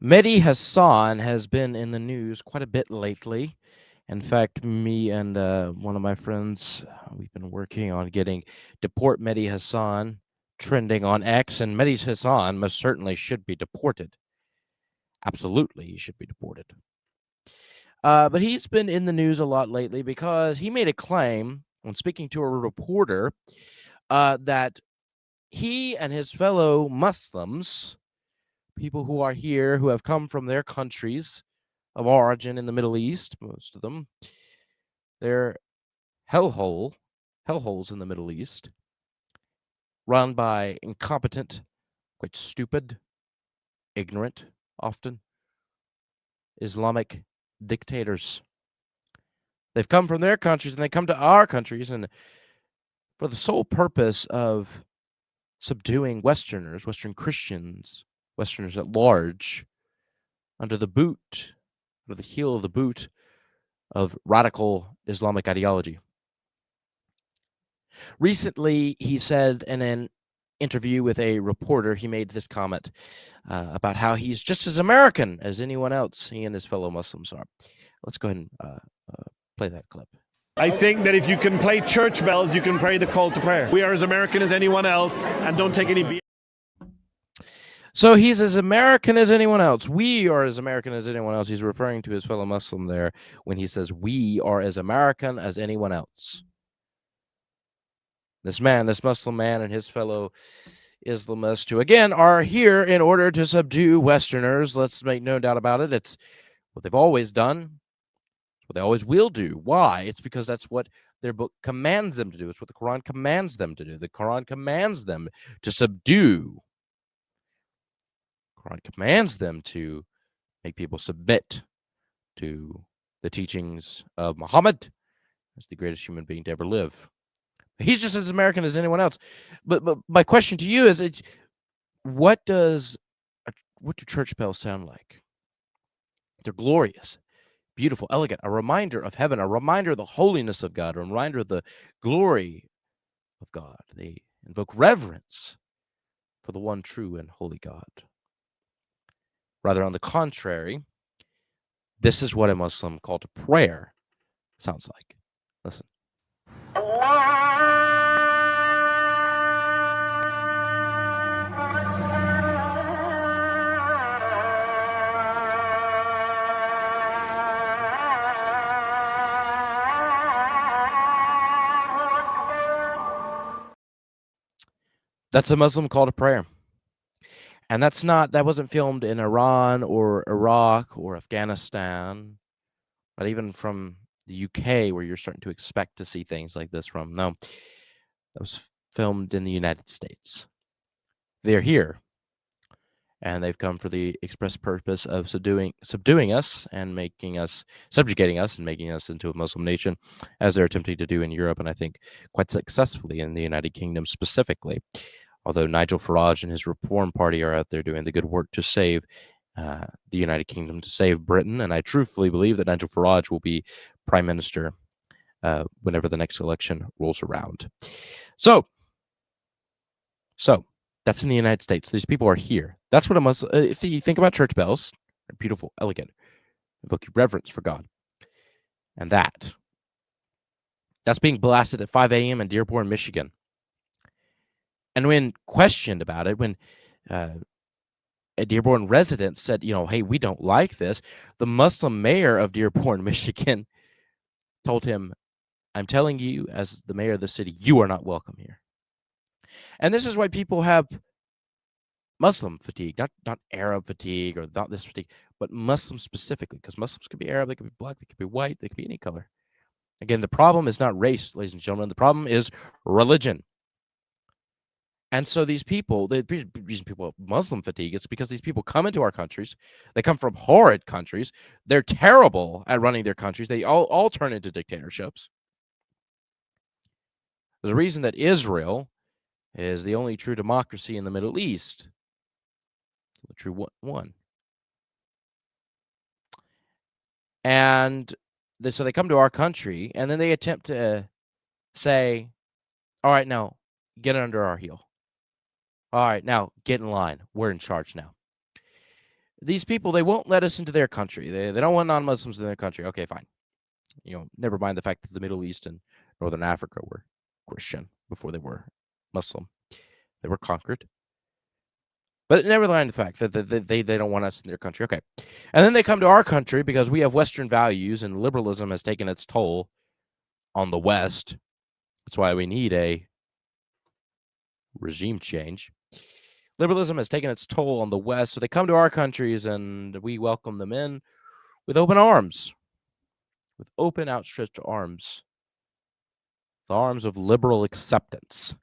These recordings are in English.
Mehdi Hasan has been in the news quite a bit lately. In fact, me and one of my friends, we've been working on getting Deport Mehdi Hasan trending on X, and Mehdi Hasan most certainly should be deported. Absolutely, he should be deported. But he's been in the news a lot lately because he made a claim when speaking to a reporter that he and his fellow Muslims, people who are here, who have come from their countries of origin in the Middle East, most of them, they're hellholes in the Middle East, run by incompetent, quite stupid, ignorant, often Islamic dictators. They've come from their countries and they come to our countries, and for the sole purpose of subduing Westerners, Western Christians, Westerners at large, under the boot, under the heel of the boot of radical Islamic ideology. Recently, he said in an interview with a reporter, he made this comment about how he's just as American as anyone else he and his fellow Muslims are. Let's go ahead and play that clip. I think that if you can play church bells, you can pray the call to prayer. We are as American as anyone else, and don't take any... So he's as American as anyone else. We are as American as anyone else. He's referring to his fellow Muslim there when he says we are as American as anyone else. This man, this Muslim man, and his fellow Islamists, who again are here in order to subdue Westerners. Let's make no doubt about it. It's what they've always done, what they always will do. Why? It's because that's what their book commands them to do. It's what the Quran commands them to do. The Quran commands them to subdue. The Quran commands them to make people submit to the teachings of Muhammad as the greatest human being to ever live. He's just as American as anyone else. But my question to you is, what do church bells sound like? They're glorious, beautiful, elegant, a reminder of heaven, a reminder of the holiness of God, a reminder of the glory of God. They invoke reverence for the one true and holy God. Rather, on the contrary, this is what a Muslim call to prayer sounds like. Listen. That's a Muslim call to prayer. And that wasn't filmed in Iran or Iraq or Afghanistan, not even from the UK, where you're starting to expect to see things like this from. No, that was filmed in the United States. They're here, and they've come for the express purpose of subduing us and subjugating us and making us into a Muslim nation, as they're attempting to do in Europe, and I think quite successfully in the United Kingdom specifically. Although Nigel Farage and his Reform Party are out there doing the good work to save the United Kingdom, to save Britain, and I truthfully believe that Nigel Farage will be Prime Minister whenever the next election rolls around. So that's in the United States. These people are here. That's what it must. If you think about church bells, they're beautiful, elegant, evoke reverence for God, and that's being blasted at 5 a.m. in Dearborn, Michigan. And when questioned about it, when a Dearborn resident said, hey, we don't like this, the Muslim mayor of Dearborn, Michigan, told him, I'm telling you, as the mayor of the city, you are not welcome here. And this is why people have Muslim fatigue, not Arab fatigue or not this fatigue, but Muslim specifically, because Muslims could be Arab, they could be black, they could be white, they could be any color. Again, the problem is not race, ladies and gentlemen. The problem is religion. And so these people, the reason people have Muslim fatigue, it's because these people come into our countries. They come from horrid countries. They're terrible at running their countries. They all turn into dictatorships. There's a reason that Israel is the only true democracy in the Middle East. The true one. And so they come to our country, and then they attempt to say, all right, now, get under our heel. All right, now, get in line. We're in charge now. these people, they won't let us into their country. They don't want non-Muslims in their country. Okay, fine. Never mind the fact that the Middle East and Northern Africa were Christian before they were Muslim. They were conquered. But never mind the fact that they don't want us in their country. Okay. And then they come to our country because we have Western values and liberalism has taken its toll on the West. That's why we need a regime change. Liberalism has taken its toll on the West, so they come to our countries and we welcome them in with open arms, with open outstretched arms, the arms of liberal acceptance.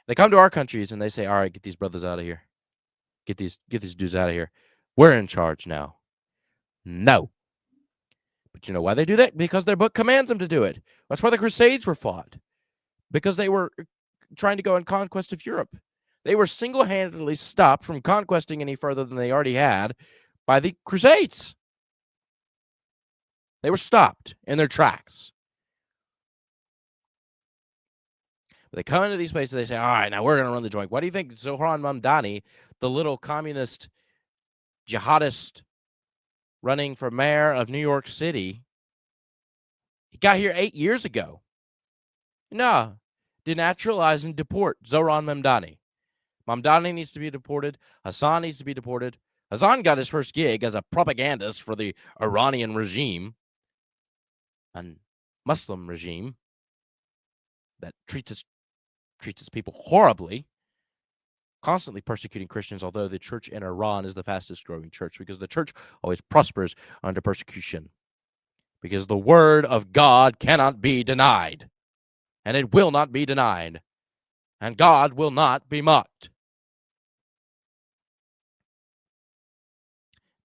They come to our countries and they say, all right, get these brothers out of here. Get these dudes out of here. We're in charge now. No. But you know why they do that? Because their book commands them to do it. That's why the Crusades were fought. Because they were trying to go in conquest of Europe. They were single-handedly stopped from conquesting any further than they already had by the Crusades. They were stopped in their tracks. But they come into these places, they say, all right, now we're going to run the joint. Why do you think Zohran Mamdani, the little communist jihadist running for mayor of New York City, he got here 8 years ago? No. Denaturalize and deport Zohran Mamdani. Mamdani needs to be deported. Hasan needs to be deported. Hasan got his first gig as a propagandist for the Iranian regime, a Muslim regime that treats its people horribly, constantly persecuting Christians, although the church in Iran is the fastest growing church because the church always prospers under persecution. Because the word of God cannot be denied, and it will not be denied, and God will not be mocked.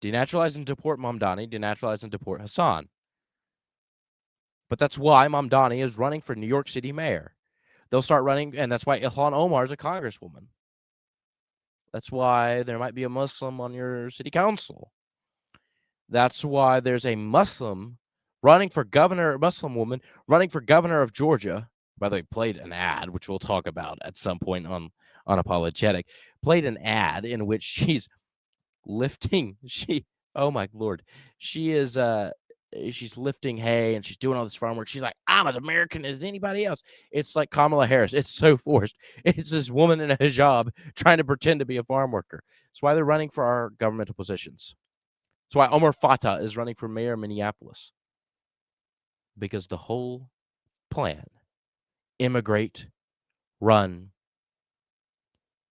Denaturalize and deport Mamdani, denaturalize and deport Hasan. But that's why Mamdani is running for New York City mayor. They'll start running, and that's why Ilhan Omar is a congresswoman. That's why there might be a Muslim on your city council. That's why there's a Muslim running for governor, a Muslim woman running for governor of Georgia. By the way, played an ad, which we'll talk about at some point on Unapologetic, played an ad in which she's lifting, oh my Lord, she's lifting hay and she's doing all this farm work. She's like, I'm as American as anybody else. It's like Kamala Harris. It's so forced. It's this woman in a hijab trying to pretend to be a farm worker. That's why they're running for our governmental positions. That's why Omar Fatah is running for mayor of Minneapolis. Because the whole plan, immigrate, run,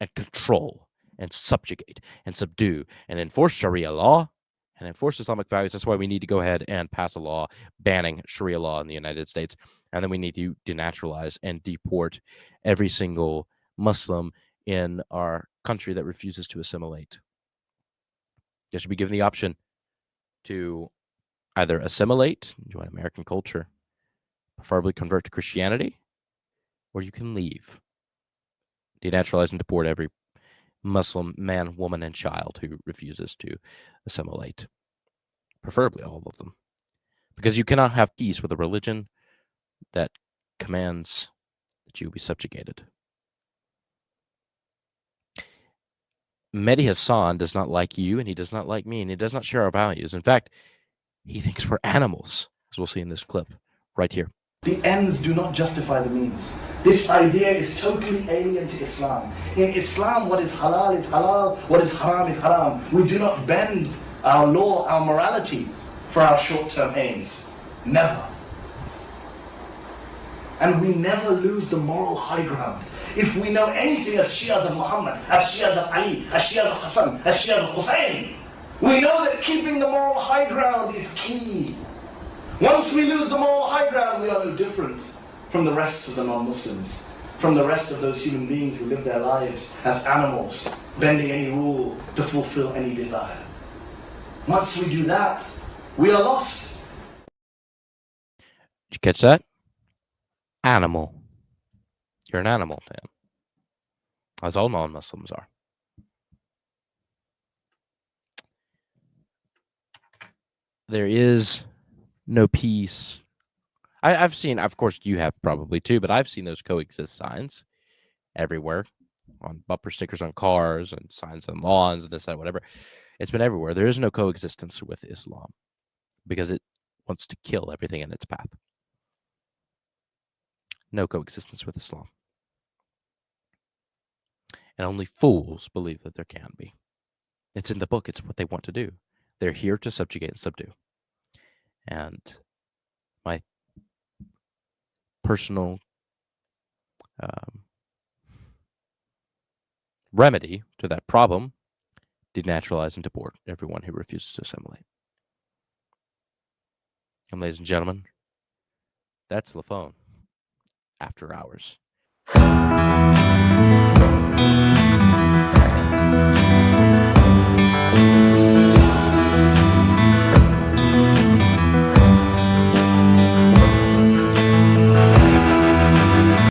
and control, and subjugate, and subdue, and enforce Sharia law, and enforce Islamic values. That's why we need to go ahead and pass a law banning Sharia law in the United States. And then we need to denaturalize and deport every single Muslim in our country that refuses to assimilate. They should be given the option to either assimilate, join American culture, preferably convert to Christianity, or you can leave. Denaturalize and deport every Muslim man, woman, and child who refuses to assimilate. Preferably all of them. Because you cannot have peace with a religion that commands that you be subjugated. Mehdi Hasan does not like you, and he does not like me, and he does not share our values. In fact, he thinks we're animals, as we'll see in this clip right here. The ends do not justify the means. This idea is totally alien to Islam. In Islam, what is halal, what is haram is haram. We do not bend our law, our morality for our short-term aims. Never. And we never lose the moral high ground. If we know anything as Shias of Muhammad, as Shias of Ali, as Shias of Hassan, as Shias of Hussein, we know that keeping the moral high ground is key. Once we lose the moral high ground, we are no different from the rest of the non-Muslims, from the rest of those human beings who live their lives as animals, bending any rule to fulfill any desire. Once we do that, we are lost. Did you catch that? Animal. You're an animal, Dan. As all non-Muslims are. There is no peace. I've seen, of course you have probably too, but I've seen those coexist signs everywhere. on bumper stickers on cars and signs on lawns and this, that, whatever. It's been everywhere. There is no coexistence with Islam because it wants to kill everything in its path. No coexistence with Islam. And only fools believe that there can be. It's in the book. It's what they want to do. They're here to subjugate and subdue. And my personal remedy to that problem: denaturalize and deport everyone who refuses to assimilate. And ladies and gentlemen, that's Lafone after hours.